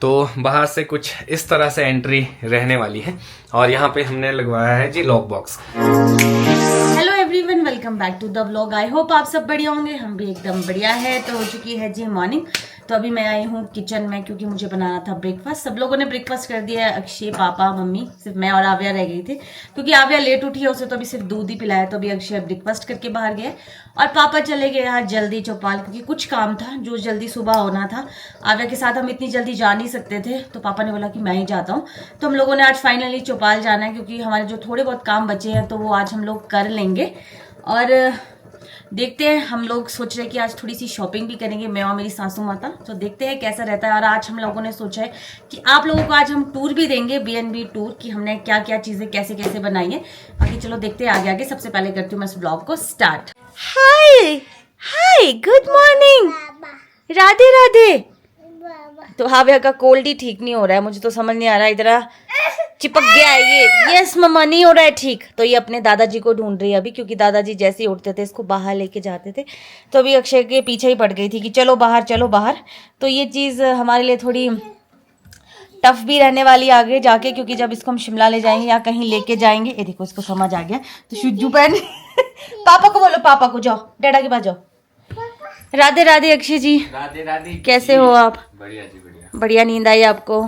तो बाहर से कुछ इस तरह से एंट्री रहने वाली है और यहाँ पे हमने लगवाया है जी lock box. Hello everyone, welcome back to the vlog. I hope आप सब बढ़िया होंगे, हम भी एकदम बढ़िया है। तो हो चुकी है जी मॉर्निंग। तो अभी मैं आई हूँ किचन में क्योंकि मुझे बनाना था ब्रेकफास्ट। सब लोगों ने ब्रेकफास्ट कर दिया है, अक्षय, पापा, मम्मी, सिर्फ मैं और आव्या रह गई थी क्योंकि आव्या लेट उठी है, उसे तो अभी सिर्फ दूध ही पिलाया। तो अभी अक्षय ब्रेकफास्ट करके बाहर गए और पापा चले गए यहाँ जल्दी चौपाल क्योंकि कुछ काम था जो जल्दी सुबह होना था। आव्या के साथ हम इतनी जल्दी जा नहीं सकते थे, तो पापा ने बोला कि मैं ही जाता हूँ। तो हम लोगों ने आज फाइनली चौपाल जाना है क्योंकि हमारे जो थोड़े बहुत काम बचे हैं तो वो आज हम लोग कर लेंगे। और देखते हैं, हम लोग सोच रहे हैं कि आज थोड़ी सी शॉपिंग भी करेंगे, मैं और मेरी सासू माता। तो देखते हैं कैसा रहता है। और आज हम लोगों ने सोचा है कि आप लोगों को आज हम टूर भी देंगे, B&B टूर, कि हमने क्या क्या चीजें कैसे कैसे बनाई है। बाकी चलो देखते हैं आगे आगे। सबसे पहले करती हूँ मैं इस ब्लॉग को स्टार्ट। हाय हाय, गुड मॉर्निंग, राधे राधे। तो हाव्या का कोल्ड ही ठीक नहीं हो रहा है, मुझे तो समझ नहीं आ रहा, इधर चिपक गया है ये। यस मम्मा, नहीं हो रहा है ठीक। तो ये अपने दादाजी को ढूंढ रही है अभी, क्योंकि दादाजी जैसे ही उठते थे इसको बाहर लेके जाते थे। तो अभी अक्षय के पीछे ही पड़ गई थी कि चलो बाहर चलो बाहर। तो ये चीज़ हमारे लिए थोड़ी टफ भी रहने वाली आगे जाके, क्योंकि जब इसको हम शिमला ले जाएंगे या कहीं लेके जाएंगे। ये देखो इसको समझ आ गया। तो शुज्जू पहन पापा को बोलो, पापा को, जाओ डैडा के पास जाओ। राधे राधे अक्षय जी, राधे राधे। कैसे हो आप? बढ़िया जी बढ़िया। बढ़िया। नींद आई आपको?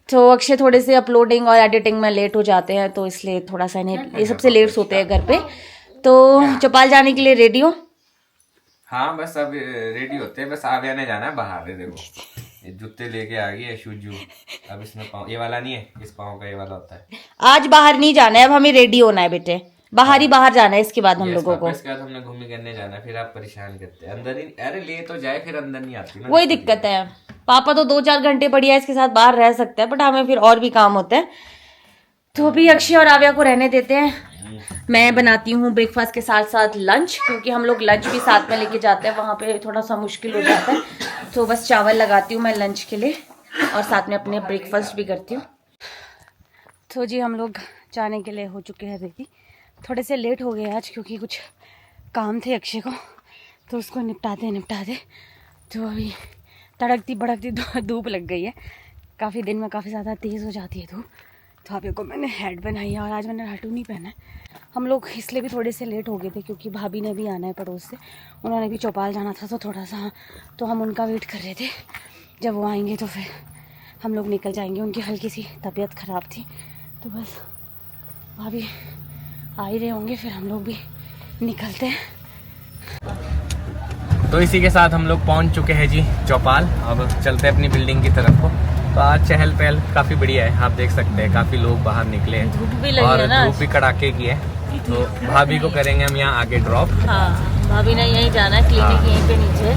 तो अक्षय थोड़े से अपलोडिंग और एडिटिंग में लेट हो जाते हैं, तो इसलिए थोड़ा सा इन्हें ये सबसे लेट सोते हैं घर पे। तो चौपाल जाने के लिए रेडी हो? हाँ बस अब रेडी होते हैं, बस आव्या ने जाना है बाहर। देखो ये जूते लेके आ गई है शूजू। अब इसमें पाँव, ये वाला नहीं है, इस पाँव का ये वाला होता है। आज बाहर नहीं जाना है, अब हमें रेडी होना है बेटे, बाहर ही बाहर जाना है इसके बाद हम लोगों को। इसके बाद हमने घूमी करने जाना है, फिर आप परेशान करते हैं अंदर ही। अरे ले तो जाए, फिर अंदर नहीं आती ना, वही दिक्कत है। पापा तो 2-4 घंटे बढ़िया इसके साथ बाहर रह सकते हैं, बट हमें फिर और भी काम होता है। तो अभी अक्षय और आव्या को रहने देते हैं। मैं बनाती हूँ ब्रेकफास्ट के साथ साथ लंच, क्योंकि हम लोग लंच भी साथ में लेके जाते हैं, वहाँ पे थोड़ा सा मुश्किल हो जाता है। तो बस चावल लगाती हूँ मैं लंच के लिए और साथ में अपने ब्रेकफास्ट भी करती हूँ। तो जी हम लोग जाने के लिए हो चुके हैं रेडी। थोड़े से लेट हो गए आज क्योंकि कुछ काम थे अक्षय को, तो उसको निपटा दे। तो अभी तड़कती भड़कती धूप लग गई है। काफ़ी दिन में काफ़ी ज़्यादा तेज़ हो जाती है धूप। तो अभी को मैंने हेड बनाई है और आज मैंने हाटू नहीं पहना है। हम लोग इसलिए भी थोड़े से लेट हो गए थे क्योंकि भाभी ने भी आना है पड़ोस से, उन्होंने भी चौपाल जाना था, तो थोड़ा सा तो हम उनका वेट कर रहे थे। जब वो आएंगे तो फिर हम लोग निकल जाएंगे। उनकी हल्की सी तबीयत ख़राब थी, तो बस भाभी आ ही रहे होंगे, फिर हम लोग भी निकलते हैं। तो इसी के साथ हम लोग पहुंच चुके हैं जी चौपाल। अब चलते हैं अपनी बिल्डिंग की तरफ को। तो आज चहल पहल काफ़ी बढ़िया है, आप देख सकते हैं काफ़ी लोग बाहर निकले हैं, धूप भी लगी और है ना, धूप भी कड़ाके की है। तो भाभी को करेंगे हम यहाँ आगे ड्रॉप। हाँ, भाभी ने यहीं जाना है, क्लिनिक यहीं पे नीचे।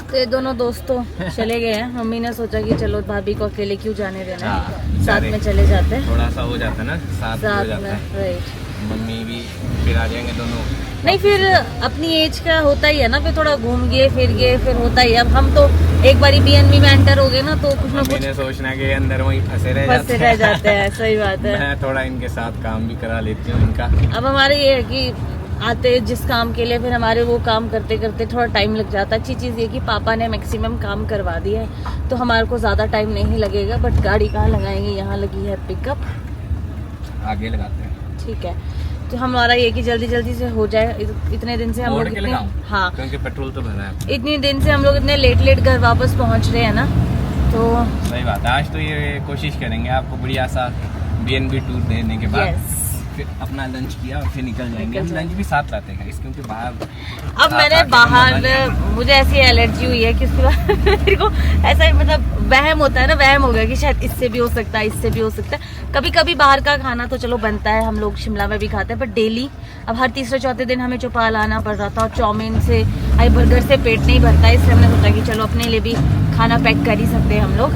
तो ये दोनों दोस्तों चले गए हैं। मम्मी ने सोचा कि चलो भाभी को अकेले क्यों जाने देना, साथ में चले जाते हैं, थोड़ा सा हो जाता है ना, साथ हो जाता में। है। राइट। मम्मी भी फिर आ जाएंगे दोनों। नहीं, फिर अपनी एज का होता ही है ना, फिर थोड़ा घूम गए फिर गए, फिर होता ही है। अब हम तो एक बारी B&B में एंटर हो गए ना, तो कुछ ना कुछ सोचना कि अंदर वहीं फंसे रह जाते हैं। सही बात है। मैं थोड़ा इनके साथ काम भी करा लेती हूँ इनका। अब हमारे ये है कि आते जिस काम के लिए, फिर हमारे वो काम करते करते थोड़ा टाइम लग जाता है। अच्छी चीज़ ये कि पापा ने मैक्सिमम काम करवा दिया है, तो हमारे को ज़्यादा टाइम नहीं लगेगा। बट गाड़ी कहाँ लगाएंगे, यहाँ लगी है पिकअप, आगे लगाते हैं। ठीक है। तो हमारा ये कि जल्दी जल्दी से हो जाए। इतने दिन से हम लोग इतने, हाँ, क्योंकि पेट्रोल तो भरा है। इतने दिन से हम लोग इतने लेट घर वापस पहुँच रहे हैं ना, तो सही बात है। आज तो ये कोशिश करेंगे आपको बढ़िया सा B&B टूर देने के बाद फिर अपना लंच किया और फिर निकल जाएंगे। हम लंच भी साथ लाते हैं क्योंकि बाहर अब मैंने बाहर, मुझे ऐसी एलर्जी हुई है कि उसके बाद मेरे को ऐसा मतलब वहम होता है ना, वहम हो गया कि शायद इससे भी हो सकता है, इससे भी हो सकता है। कभी कभी बाहर का खाना तो चलो बनता है, हम लोग शिमला में भी खाते हैं, बट डेली अब हर तीसरे चौथे दिन हमें चौपाल आना पड़ रहा था, और चाउमीन से बर्गर से पेट नहीं भरता है, इसलिए हमने सोचा कि चलो अपने लिए भी खाना पैक कर ही सकते हैं हम लोग।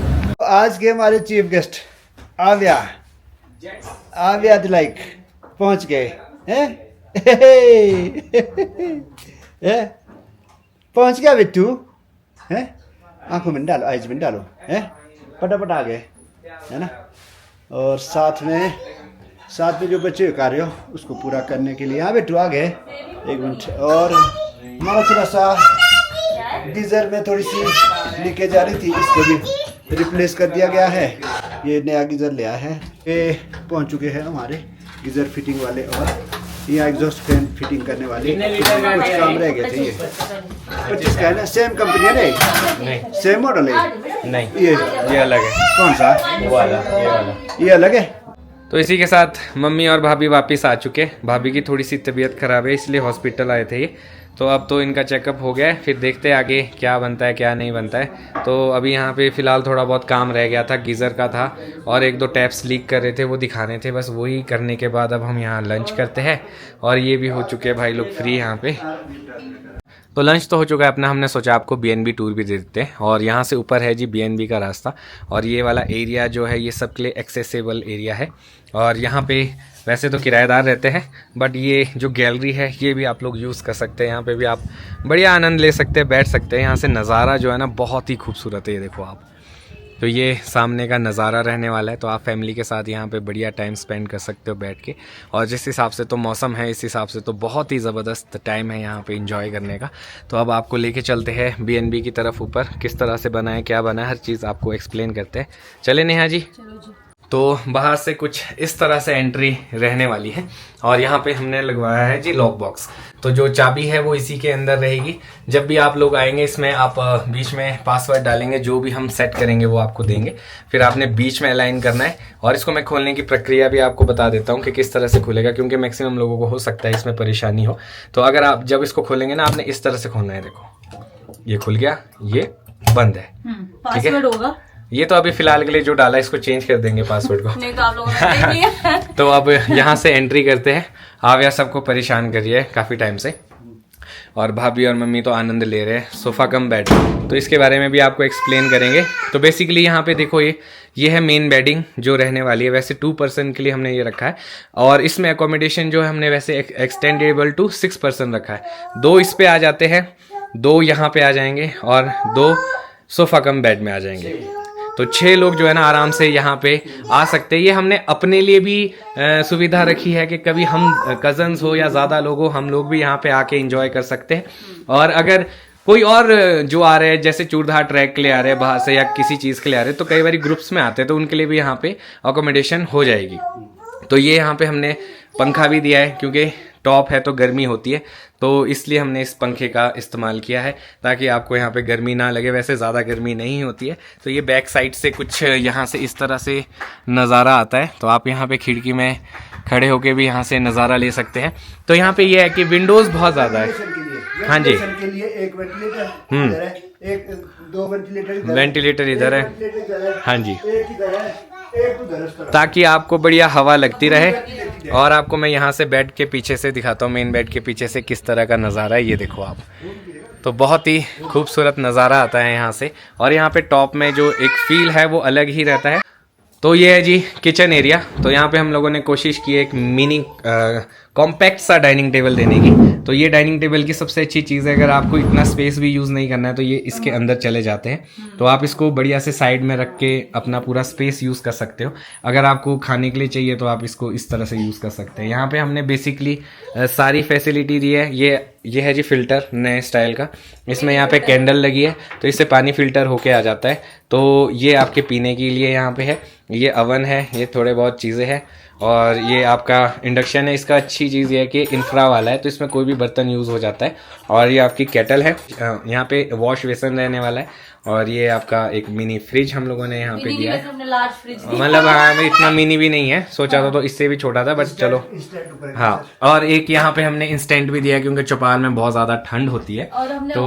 आज के हमारे चीफ गेस्ट आव्या लाइक पहुंच गए हैं। पहुंच गया बिट्टू हैं, आंखों में डालो, आइज में डालो, हैं फटाफट आ गए, है ना। और साथ में जो बच्चे कार्य हो उसको पूरा करने के लिए, हाँ बिट्टू आ गए, 1 मिनट। और हमारा थोड़ा सा गीजर में थोड़ी सी लीकेज आ रही थी, इसको भी रिप्लेस कर दिया गया है। ये नया गीज़र लिया है। ये पहुंच चुके हैं हमारे गीज़र फिटिंग वाले और यहाँ एग्जॉस्ट फैन फिटिंग करने वाले कुछ काम रह गए थे। ये 25 का है ना, सेम कंपनी है नहीं, सेम मॉडल है नहीं, ये अलग है। कौन सा? वो वाला, ये वाला। ये अलग है। तो इसी के साथ मम्मी और भाभी वापस आ चुके। भाभी की थोड़ी सी तबीयत ख़राब है इसलिए हॉस्पिटल आए थे ये। तो अब तो इनका चेकअप हो गया है, फिर देखते हैं आगे क्या बनता है क्या नहीं बनता है। तो अभी यहाँ पे फ़िलहाल थोड़ा बहुत काम रह गया था, गीज़र का था और एक दो टैप्स लीक कर रहे थे, वो दिखाने थे। बस वही करने के बाद अब हम यहाँ लंच करते हैं और ये भी हो चुके हैं भाई लोग फ्री यहाँ पे। तो लंच तो हो चुका है अपना। हमने सोचा आपको BNB टूर भी दे देते हैं। और यहाँ से ऊपर है जी BNB का रास्ता और ये वाला एरिया जो है ये सबके लिए एक्सेसिबल एरिया है। और यहाँ पे वैसे तो किराएदार रहते हैं बट ये जो गैलरी है ये भी आप लोग यूज़ कर सकते हैं। यहाँ पे भी आप बढ़िया आनंद ले सकते हैं, बैठ सकते हैं। यहाँ से नज़ारा जो है ना बहुत ही खूबसूरत है, ये देखो आप। तो ये सामने का नज़ारा रहने वाला है, तो आप फैमिली के साथ यहाँ पे बढ़िया टाइम स्पेंड कर सकते हो बैठ के। और जिस हिसाब से तो मौसम है इस हिसाब से तो बहुत ही ज़बरदस्त टाइम है यहाँ पे एंजॉय करने का। तो अब आपको लेके चलते हैं BNB की तरफ ऊपर, किस तरह से बना है क्या बना है हर चीज़ आपको एक्सप्लेन करते हैं। चले नेहा जी। चलो जी। तो बाहर से कुछ इस तरह से एंट्री रहने वाली है और यहाँ पे हमने लगवाया है जी लॉक बॉक्स। तो जो चाबी है वो इसी के अंदर रहेगी। जब भी आप लोग आएंगे इसमें आप बीच में पासवर्ड डालेंगे, जो भी हम सेट करेंगे वो आपको देंगे, फिर आपने बीच में अलाइन करना है। और इसको मैं खोलने की प्रक्रिया भी आपको बता देता हूँ कि किस तरह से खुलेगा, क्योंकि मैक्सिमम लोगों को हो सकता है इसमें परेशानी हो। तो अगर आप जब इसको खोलेंगे ना आपने इस तरह से खोलना है। देखो ये खुल गया, ये बंद है, ठीक है। होगा ये तो अभी फिलहाल के लिए जो डाला है इसको चेंज कर देंगे पासवर्ड को। नहीं तो आप लोगों ने देख लिया। तो अब यहाँ से एंट्री करते हैं। आव्या सबको परेशान कर रही है काफ़ी टाइम से और भाभी और मम्मी तो आनंद ले रहे हैं। सोफ़ा कम बेड, तो इसके बारे में भी आपको एक्सप्लेन करेंगे। तो बेसिकली यहाँ पे देखो ये है मेन बेडिंग जो रहने वाली है। वैसे 2 पर्सन के लिए हमने ये रखा है और इसमें अकोमोडेशन जो है हमने वैसे एक्सटेंडेबल टू 6 पर्सन रखा है। 2 इस पे आ जाते हैं, 2 यहाँ पे आ जाएंगे और 2 सोफ़ा कम बेड में आ जाएंगे। तो 6 लोग जो है ना आराम से यहाँ पे आ सकते हैं। ये हमने अपने लिए भी सुविधा रखी है कि कभी हम कजन्स हो या ज़्यादा लोग हो, हम लोग भी यहाँ पे आके एंजॉय कर सकते हैं। और अगर कोई और जो आ रहे हैं जैसे चूड़धार ट्रैक के लिए आ रहे हैं बाहर से या किसी चीज़ के लिए आ रहे हैं, तो कई बार ग्रुप्स में आते हैं तो उनके लिए भी यहाँ पे अकोमोडेशन हो जाएगी। तो ये यहाँ पे हमने पंखा भी दिया है क्योंकि टॉप है तो गर्मी होती है, तो इसलिए हमने इस पंखे का इस्तेमाल किया है ताकि आपको यहाँ पे गर्मी ना लगे। वैसे ज़्यादा गर्मी नहीं होती है। तो ये बैक साइड से कुछ यहाँ से इस तरह से नज़ारा आता है, तो आप यहाँ पे खिड़की में खड़े होके भी यहाँ से नज़ारा ले सकते हैं। तो यहाँ पे ये है कि विंडोज़ बहुत ज़्यादा है। हाँ जी, के लिए एक वेंटिलेटर है, एक 2 वेंटिलेटर इधर है। हाँ जी, एक ताकि आपको बढ़िया हवा लगती रहे। और आपको मैं यहाँ से बेड के पीछे से दिखाता हूँ, मेन बेड के पीछे से किस तरह का नज़ारा है। ये देखो आप, तो बहुत ही खूबसूरत नज़ारा आता है यहाँ से। और यहाँ पे टॉप में जो एक फील है वो अलग ही रहता है। तो ये है जी किचन एरिया। तो यहाँ पे हम लोगों ने कोशिश की है एक मिनी कॉम्पैक्ट सा डाइनिंग टेबल देने की। तो ये डाइनिंग टेबल की सबसे अच्छी चीज़ है, अगर आपको इतना स्पेस भी यूज़ नहीं करना है तो ये इसके अंदर चले जाते हैं। तो आप इसको बढ़िया से साइड में रख के अपना पूरा स्पेस यूज़ कर सकते हो। अगर आपको खाने के लिए चाहिए तो आप इसको इस तरह से यूज़ कर सकते हैं। यहाँ पे हमने बेसिकली सारी फैसिलिटी दी है। ये है जी फ़िल्टर नए स्टाइल का। इसमें यहाँ पे कैंडल लगी है तो इससे पानी फ़िल्टर होके आ जाता है। तो ये आपके पीने के लिए यहाँ पे है। ये अवन है, ये थोड़े बहुत चीज़ें हैं। और ये आपका इंडक्शन है। इसका अच्छी चीज़ ये है कि इंफ्रा वाला है तो इसमें कोई भी बर्तन यूज़ हो जाता है। और ये आपकी केटल है। यहाँ पे वॉश बेसन रहने वाला है। और ये आपका एक मिनी फ्रिज हम लोगों ने यहाँ पे दिया है। मतलब हाँ, इतना मिनी भी नहीं है, सोचा था तो इससे भी छोटा था, बट चलो हाँ। और एक यहाँ पे हमने इंस्टेंट भी दिया क्योंकि चौपाल में बहुत ज्यादा ठंड होती है। और हमने तो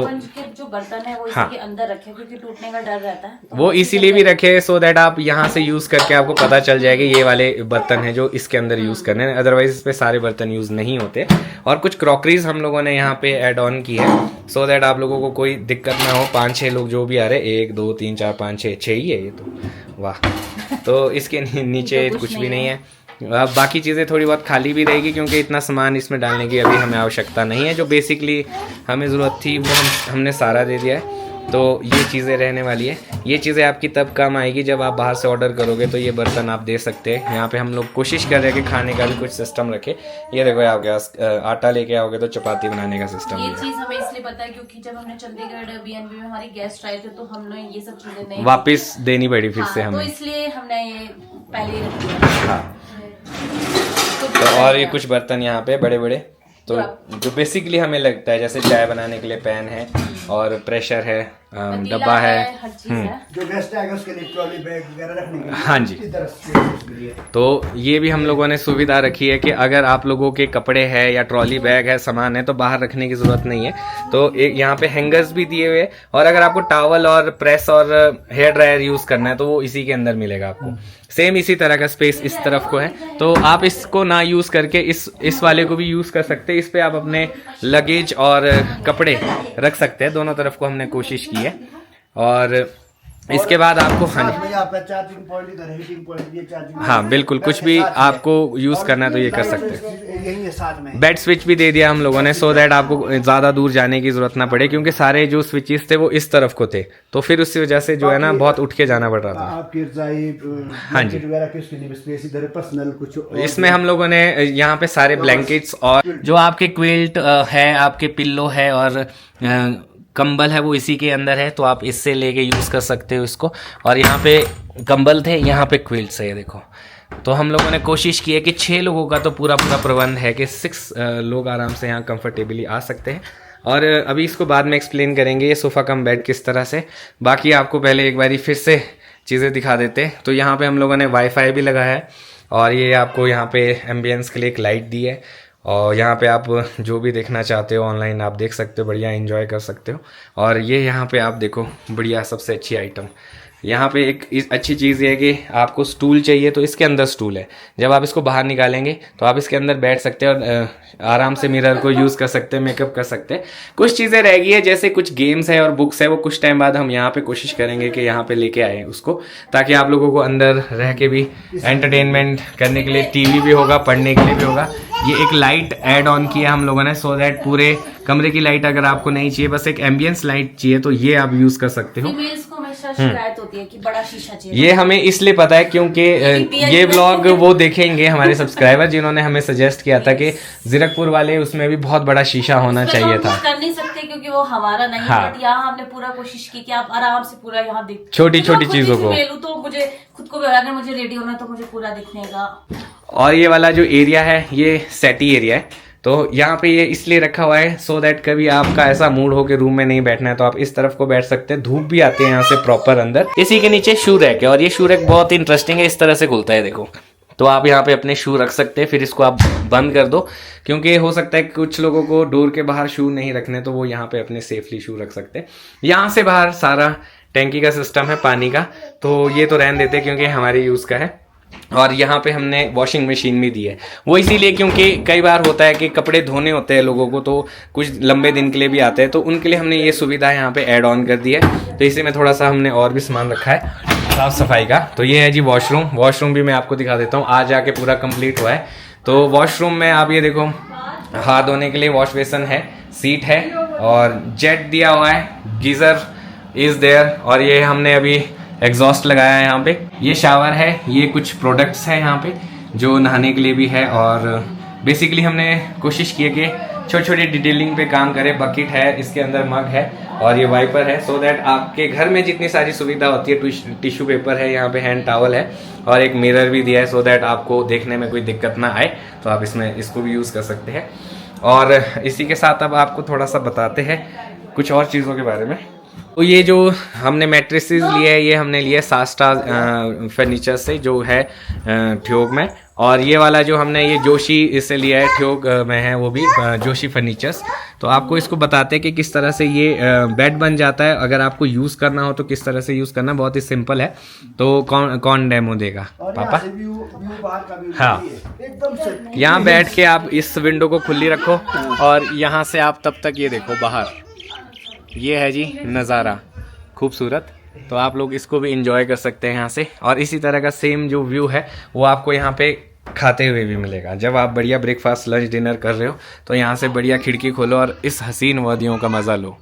जो बर्तन है वो इसके अंदर रखे क्योंकि टूटने का डर रहता है। वो इसीलिए भी रखे सो दैट आप यहाँ से यूज करके आपको पता चल जाएगा ये वाले बर्तन है जो इसके अंदर यूज करने हैं। अदरवाइज इस पे सारे बर्तन यूज नहीं होते। और कुछ क्रॉकरीज हम लोगों ने यहाँ पे ऐड ऑन की है सो दैट आप लोगों को कोई दिक्कत ना हो। 5-6 लोग जो भी आ रहे, 1 2 3 4 5 6 ही है ये तो वाह। तो इसके नीचे कुछ भी नहीं है। अब बाकी चीज़ें थोड़ी बहुत खाली भी रहेगी क्योंकि इतना सामान इसमें डालने की अभी हमें आवश्यकता नहीं है। जो बेसिकली हमें ज़रूरत थी वो हमने सारा दे दिया है। तो ये चीज़ें रहने वाली है। ये चीज़ें आपकी तब काम आएगी जब आप बाहर से ऑर्डर करोगे तो ये बर्तन आप दे सकते हैं। यहाँ पे हम लोग कोशिश कर रहे हैं कि खाने का भी कुछ सिस्टम रखे। ये देखो आपके पास आटा लेके आओगे तो चपाती बनाने का सिस्टम ये है। चीज हमें इसलिए पता है क्योंकि जब हमने चंडीगढ़ बीएनबी में हमारी गेस्ट आए थे तो हमने ये सब चीजें नहीं वापस देनी पड़ी फिर से हाँ, तो हमें। इसलिए हमने ये पहले ही रख दिया। हाँ, तो और ये कुछ बर्तन यहाँ पे बड़े बड़े, तो जो बेसिकली हमें लगता है जैसे चाय बनाने के लिए पैन है और प्रेशर है, डब्बा है। हर चीज है। जो गेस्ट आएगा उसके लिए ट्रॉली बैग वगैरह रखने के लिए। हाँ जी, इधर उसके लिए। तो ये भी हम लोगों ने सुविधा रखी है कि अगर आप लोगों के कपड़े है या ट्रॉली बैग है, सामान है, तो बाहर रखने की जरूरत नहीं है। तो एक यहाँ पे हैंगर्स भी दिए हुए, और अगर आपको टॉवल और प्रेस और हेयर ड्रायर यूज करना है तो वो इसी के अंदर मिलेगा आपको। सेम इसी तरह का स्पेस इस तरफ को है, तो आप इसको ना यूज करके इस वाले को भी यूज कर सकते हैं। इस पे आप अपने लगेज और कपड़े रख सकते हैं, दोनों तरफ को हमने कोशिश की है। और इसके बाद आपको साथ में यहाँ पे चार्जिंग पॉइंट, इधर हीटिंग पॉइंट, ये चार्जिंग। हाँ बिल्कुल, कुछ भी आपको यूज करना है तो ये कर सकते हैं। यही है साथ में। बेड स्विच भी दे दिया हम लोगों ने, सो दैट आपको ज्यादा दूर जाने की जरूरत ना पड़े, क्योंकि सारे जो स्विचेस थे वो इस तरफ को थे, तो फिर उसकी वजह से जो है ना बहुत उठ के जाना पड़ रहा था। आपकी रजाई हाँ जी, वगैरह किसके लिए स्पेस इधर पर्सनल कुछ इसमें हम लोगों ने यहाँ पे सारे ब्लैंकेट्स और जो आपके क्विल्ट है, आपके पिल्लो है और कंबल है वो इसी के अंदर है, तो आप इससे लेके यूज कर सकते हो इसको। और यहाँ पे कंबल थे, यहाँ पे क्विल्ट्स है, ये देखो। तो हम लोगों ने कोशिश की है कि 6 लोगों का तो पूरा प्रबंध है कि 6 लोग आराम से यहाँ कंफर्टेबली आ सकते हैं। और अभी इसको बाद में एक्सप्लेन करेंगे ये सोफ़ा कम बेड किस तरह से। बाकी आपको पहले एक बारी फिर से चीज़ें दिखा देते हैं। तो यहाँ पे हम लोगों ने वाईफाई भी लगाया है, और ये आपको यहाँ पे एम्बियंस के लिए एक लाइट दी है, और यहाँ पे आप जो भी देखना चाहते हो ऑनलाइन आप देख सकते हो, बढ़िया एंजॉय कर सकते हो। और ये यहाँ पे आप देखो, बढ़िया सबसे अच्छी आइटम यहाँ पे एक अच्छी चीज़ ये है कि आपको स्टूल चाहिए तो इसके अंदर स्टूल है। जब आप इसको बाहर निकालेंगे तो आप इसके अंदर बैठ सकते हैं और आराम से मिरर को यूज़ कर सकते हैं, मेकअप कर सकते हैं। कुछ चीज़ें रह गई है, जैसे कुछ गेम्स है और बुक्स है, वो कुछ टाइम बाद हम यहाँ पे कोशिश करेंगे कि यहाँ पे लेके आए उसको, ताकि आप लोगों को अंदर रह के भी एंटरटेनमेंट करने के लिए टीवी भी होगा, पढ़ने के लिए भी होगा। ये एक लाइट ऐड ऑन किया हम लोगों ने, सो दैट पूरे कमरे की लाइट अगर आपको नहीं चाहिए, बस एक एम्बियंस लाइट चाहिए, तो ये आप यूज कर सकते हो। शिकायत होती है कि बड़ा शीशा चाहिए। ये हमें इसलिए पता है क्योंकि ये ब्लॉग वो देखेंगे हमारे सब्सक्राइबर जिन्होंने हमें सजेस्ट किया था कि जीरकपुर वाले उसमें भी बहुत बड़ा शीशा होना चाहिए था। कर नहीं सकते क्योंकि वो हमारा नहीं है। हाँ। बट यहाँ हमने पूरा कोशिश की कि आप आराम से पूरा यहाँ देख, छोटी छोटी चीजों को। तो मुझे खुद को भी अगर मुझे रेडी होना तो मुझे पूरा दिखने का। और ये वाला जो एरिया है ये सेटी एरिया है, तो यहाँ पे ये इसलिए रखा हुआ है सो दैट कभी आपका ऐसा मूड हो कि रूम में नहीं बैठना है तो आप इस तरफ को बैठ सकते हैं। धूप भी आती है यहाँ से प्रॉपर अंदर। इसी के नीचे शू रैक है, और ये शू रैक बहुत इंटरेस्टिंग है, इस तरह से खुलता है देखो। तो आप यहाँ पे अपने शू रख सकते हैं, फिर इसको आप बंद कर दो, क्योंकि हो सकता है कुछ लोगों को डोर के बाहर शू नहीं रखने, तो वो यहाँ पे अपने सेफली शू रख सकते हैं। यहाँ से बाहर सारा टैंकी का सिस्टम है पानी का, तो ये तो रहने देते क्योंकि हमारे यूज़ का है। और यहाँ पे हमने वॉशिंग मशीन भी दी है, वो इसीलिए क्योंकि कई बार होता है कि कपड़े धोने होते हैं लोगों को, तो कुछ लंबे दिन के लिए भी आते हैं, तो उनके लिए हमने ये सुविधा यहाँ पे ऐड ऑन कर दी है। तो इसी में थोड़ा सा हमने और भी सामान रखा है साफ सफाई का। तो ये है जी वॉशरूम। वॉशरूम भी मैं आपको दिखा देता हूँ, आज आके पूरा कंप्लीट हुआ है। तो वॉशरूम में आप ये देखो, हाथ धोने के लिए वॉश बेसन है, सीट है और जेट दिया हुआ है, गीजर इज देयर, और ये हमने अभी एग्जॉस्ट लगाया है यहाँ पे। ये शावर है, ये कुछ प्रोडक्ट्स हैं यहाँ पे जो नहाने के लिए भी है। और बेसिकली हमने कोशिश की है कि छोटी छोटी डिटेलिंग पे काम करें। बकेट है, इसके अंदर मग है और ये वाइपर है, सो दैट आपके घर में जितनी सारी सुविधा होती है, टिश्यू पेपर है, यहाँ पे हैंड टॉवल है और एक मिरर भी दिया है, सो दैट आपको देखने में कोई दिक्कत ना आए, तो आप इसमें इसको भी यूज़ कर सकते हैं। और इसी के साथ अब आपको थोड़ा सा बताते हैं कुछ और चीज़ों के बारे में। तो ये जो हमने मैट्रेसेस लिए है, ये हमने लिए सास्टा फर्नीचर से, जो है ठियोग में। और ये वाला जो हमने ये जोशी इससे लिया है, ठियोग में है, वो भी जोशी फर्नीचर्स। तो आपको इसको बताते हैं कि किस तरह से ये बेड बन जाता है। अगर आपको यूज़ करना हो तो किस तरह से यूज़ करना, बहुत ही सिंपल है। तो कौन डेमो देगा? पापा। हाँ, यहाँ बैठ के आप इस विंडो को खुली रखो और यहाँ से आप तब तक ये देखो बाहर, ये है जी नज़ारा खूबसूरत। तो आप लोग इसको भी इंजॉय कर सकते हैं यहाँ से। और इसी तरह का सेम जो व्यू है वो आपको यहाँ पे खाते हुए भी मिलेगा। जब आप बढ़िया ब्रेकफास्ट लंच डिनर कर रहे हो तो यहाँ से बढ़िया खिड़की खोलो और इस हसीन वादियों का मज़ा लो।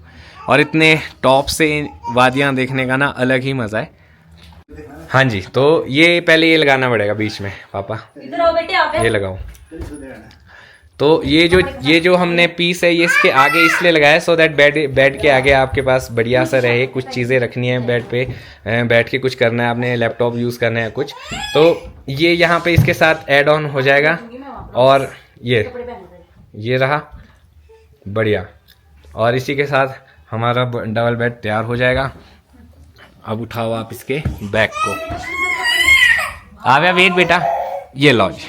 और इतने टॉप से वादियाँ देखने का ना अलग ही मज़ा है। हाँ जी, तो ये पहले ये लगाना पड़ेगा बीच में पापा, इधर आओ बेटे, आप ये लगाओ। तो ये जो हमने पीस है ये इसके आगे इसलिए लगाया है सो दैट बेड के आगे आपके पास बढ़िया सा रहे, कुछ चीज़ें रखनी है बेड पे, बैठ के कुछ करना है आपने, लैपटॉप यूज़ करना है कुछ, तो ये यहाँ पे इसके साथ ऐड ऑन हो जाएगा। और ये रहा बढ़िया, और इसी के साथ हमारा डबल बेड तैयार हो जाएगा। अब उठाओ आप इसके बैग को, आव्या वेट बेटा, ये लो जी,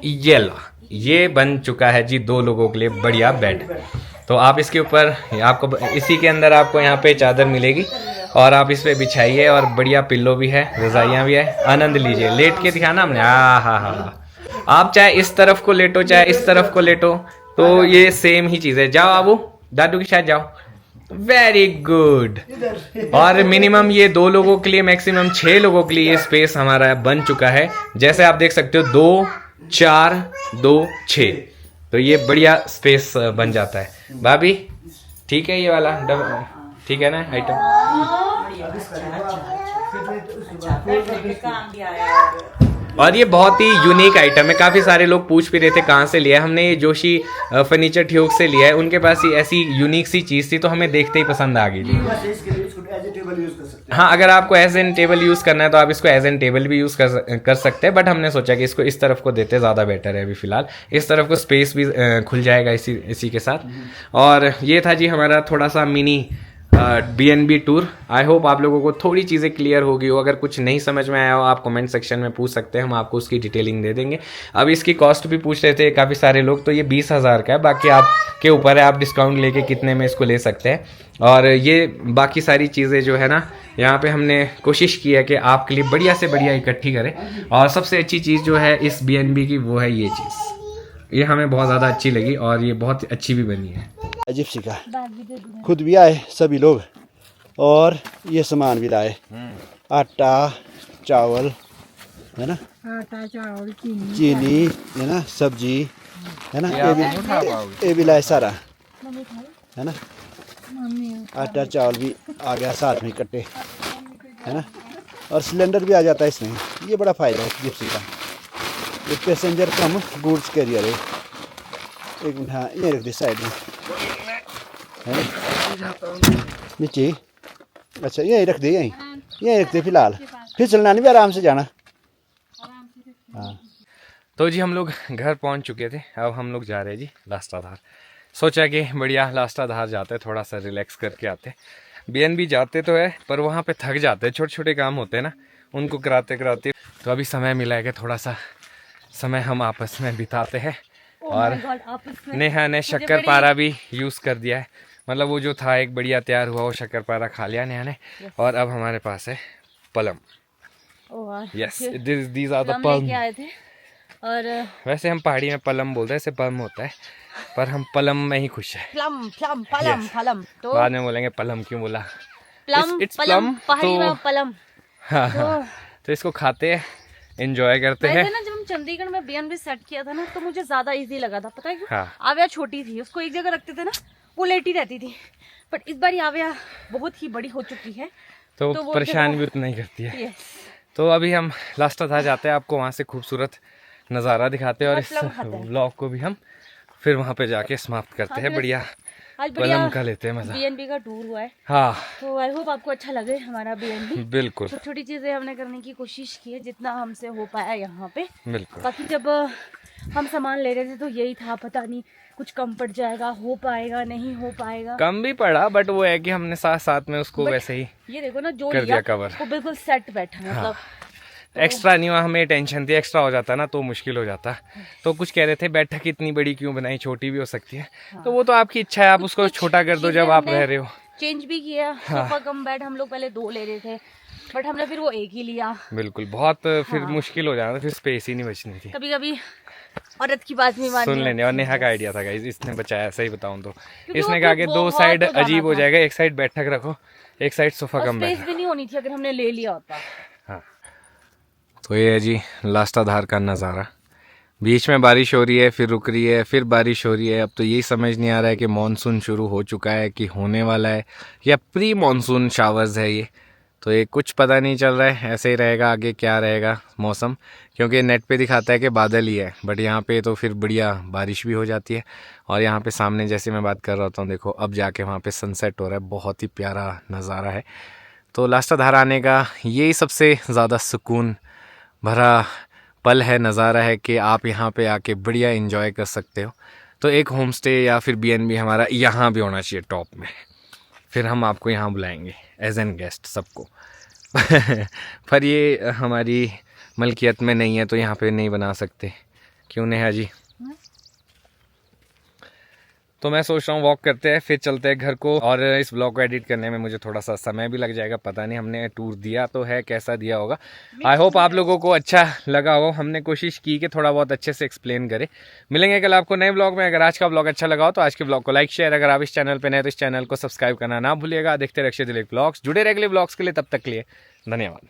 ये लो, ये बन चुका है जी 2 लोगों के लिए बढ़िया बेड। तो आप इसके ऊपर आपको इसी के अंदर आपको यहाँ पे चादर मिलेगी और आप इस पे बिछाइए, और बढ़िया पिल्लो भी है, रजाइयाँ भी है, आनंद लीजिए। लेट के दिखाना हमने, हा। आप चाहे इस तरफ को लेटो चाहे इस तरफ को लेटो, तो ये सेम ही चीज़ है। जाओ आबू, दादू के साथ जाओ, वेरी गुड। और मिनिमम ये 2 लोगों के लिए, मैक्सिमम 6 लोगों के लिए ये स्पेस हमारा बन चुका है। जैसे आप देख सकते हो 2 4 2 6, तो ये बढ़िया स्पेस बन जाता है। भाभी ठीक है, ये वाला ठीक है ना आइटम? और ये बहुत ही यूनिक आइटम है। काफ़ी सारे लोग पूछ भी रहे थे कहाँ से लिया है। हमने ये जोशी फर्नीचर ठियोग से लिया है। उनके पास ही ऐसी यूनिक सी चीज़ थी तो हमें देखते ही पसंद आ गई थी। हाँ, अगर आपको एज एन टेबल यूज़ करना है तो आप इसको एज एन टेबल भी यूज़ कर सकते हैं, बट हमने सोचा कि इसको इस तरफ को देते ज़्यादा बेटर है अभी फ़िलहाल। इस तरफ को स्पेस भी खुल जाएगा इसी के साथ। और ये था जी हमारा थोड़ा सा मिनी BNB टूर। आई होप आप लोगों को थोड़ी चीज़ें क्लियर होगी हो। अगर कुछ नहीं समझ में आया हो आप कमेंट सेक्शन में पूछ सकते हैं, हम आपको उसकी डिटेलिंग दे देंगे। अब इसकी कॉस्ट भी पूछ रहे थे काफ़ी सारे लोग, तो ये 20,000 का है। बाकी आपके ऊपर है, आप डिस्काउंट लेके कितने में इसको ले सकते हैं। और ये बाकी सारी चीज़ें जो है ना, यहाँ पे हमने कोशिश की है कि आपके लिए बढ़िया से बढ़िया इकट्ठी करें। और सबसे अच्छी चीज़ जो है इस BNB की वो है ये चीज़, ये हमें बहुत ज़्यादा अच्छी लगी और ये बहुत अच्छी भी बनी है। जिप्सी का खुद भी आए सभी लोग, और ये सामान भी लाए, आटा चावल है ना, आटा चावल चीनी है ना, सब्जी है ना, ये भी लाए सारा है ना। आटा चावल भी आ गया साथ में इकट्ठे है ना, और सिलेंडर भी आ जाता है इसमें। ये बड़ा फ़ायदा है जिप्सी का। ये पैसेंजर कम गुड्स कैरियर है। एक मिनट, हाँ ये रख दी साइड में है नीचे। अच्छा यही रख दे, यही रख दे फिलहाल, फिर चलना नहीं भी, आराम से जाना। हाँ तो जी हम लोग घर पहुंच चुके थे। अब हम लोग जा रहे हैं जी लास्टाधार। सोचा कि बढ़िया लास्टाधार जाते, थोड़ा सा रिलैक्स करके आते। BNB जाते तो है पर वहाँ पे थक जाते हैं, छोटे छोटे काम होते हैं ना उनको कराते कराते। तो अभी समय मिला है कि थोड़ा सा समय हम आपस में बिताते हैं। और नेहा ने शक्करपारा भी यूज़ कर दिया है, मतलब वो जो था एक बढ़िया तैयार हुआ वो शक्करपारा खा लिया नेहा ने। और अब हमारे पास है पलम। यस, दीज आर द पलम। और वैसे हम पहाड़ी में पलम बोलते हैं, ऐसे पलम होता है, पर हम पलम में ही खुश है। पलम तो बाद में बोलेंगे पलम क्यों बोला। पलम पहाड़ी में पलम। हाँ, तो इसको खाते हैं, एंजॉय करते हैं। ना जब हम चंडीगढ़ में BNB सेट किया था ना तो मुझे ज्यादा इजी लगा था, पता है क्यों? हाँ। आव्या छोटी थी, उसको एक जगह रखते थे ना वो लेटी रहती थी, बट इस बार आव्या बहुत ही बड़ी हो चुकी है तो परेशान भी उतना ही करती है। तो अभी हम लास्टाधार जाते हैं, आपको वहाँ से खूबसूरत नज़ारा दिखाते हैं और इस व्लॉग को भी हम फिर वहाँ पे जाके समाप्त करते हैं। बढ़िया आज पलम का लेते हैं मजा। BNB का टूर हुआ है। हाँ, तो आई होप आपको अच्छा लगे हमारा BNB। बिल्कुल, छोटी छोटी चीजें हमने करने की कोशिश की है जितना हमसे हो पाया यहाँ पे। बिल्कुल। बाकी जब हम सामान ले रहे थे तो यही था, पता नहीं कुछ कम पड़ जाएगा, हो पाएगा नहीं हो पाएगा। कम भी पड़ा, बट वो है कि हमने साथ साथ में उसको वैसे ही ये देखो ना जो कर लिया दिया कवर। वो बिल्कुल सेट बैठा, मतलब एक्स्ट्रा नहीं हुआ, हमें टेंशन थी एक्स्ट्रा हो जाता ना तो मुश्किल हो जाता। तो कुछ कह रहे थे बैठक इतनी बड़ी क्यों बनाई, छोटी भी हो सकती है। तो वो तो आपकी इच्छा है, आप उसको छोटा कर दो जब आप रह रहे हो। चेंज भी किया, सोफा कम बेड हम लोग पहले 2 ले रहे थे बट हमने फिर वो एक ही लिया। बिल्कुल, बहुत फिर मुश्किल हो जाना, फिर स्पेस ही नहीं बचनी थी। कभी कभी औरत की बात नहीं माननी सुन लेने। और नेहा का आइडिया था गाइस, इसने बचाया, सही बताऊं तो इसने वो कहा फिर कि 2 बहुत साइड हो जाना अजीब हो था। जाएगा, एक साइड बैठक रखो, एक साइड सोफा कम स्पेस बैठक। भी नहीं होनी थी अगर हमने ले लिया होता। हाँ, तो ये है जी लास्टाधार का नज़ारा, बीच में बारिश हो रही है, फिर रुक रही है, फिर बारिश हो रही है। अब तो यही समझ नहीं आ रहा है कि मॉनसून शुरू हो चुका है कि होने वाला है या प्री मॉनसून शावर्स है ये। तो ये कुछ पता नहीं चल रहा है, ऐसे ही रहेगा आगे क्या रहेगा मौसम, क्योंकि नेट पे दिखाता है कि बादल ही है, बट यहाँ पे तो फिर बढ़िया बारिश भी हो जाती है। और यहाँ पे सामने जैसे मैं बात कर रहा था, देखो अब जाके वहाँ पे सनसेट हो रहा है, बहुत ही प्यारा नज़ारा है। तो लास्टाधार आने का यही सबसे ज़्यादा सुकून भरा पल है, नज़ारा है कि आप यहाँ पे आके बढ़िया एंजॉय कर सकते हो। तो एक होम स्टे या फिर BNB हमारा यहाँ भी होना चाहिए टॉप में, फिर हम आपको यहाँ बुलाएंगे एज एन गेस्ट सबको। पर ये हमारी मलकियत में नहीं है तो यहाँ पे नहीं बना सकते, क्यों नेहा जी? तो मैं सोच रहा हूँ वॉक करते हैं फिर चलते हैं घर को, और इस ब्लॉग को एडिट करने में मुझे थोड़ा सा समय भी लग जाएगा। पता नहीं हमने टूर दिया तो है, कैसा दिया होगा। आई होप आप लोगों को अच्छा लगा हो। हमने कोशिश की कि थोड़ा बहुत अच्छे से एक्सप्लेन करें। मिलेंगे कल आपको नए ब्लॉग में। अगर आज का ब्लॉग अच्छा लगा हो तो आज के ब्लॉग को लाइक शेयर, अगर आप इस चैनल पर नए तो इस चैनल को सब्सक्राइब करना ना भूलिएगा। देखते रहिए दिलीप ब्लॉग्स, जुड़े रहिए अगले ब्लॉग्स के लिए। तब तक के लिए धन्यवाद।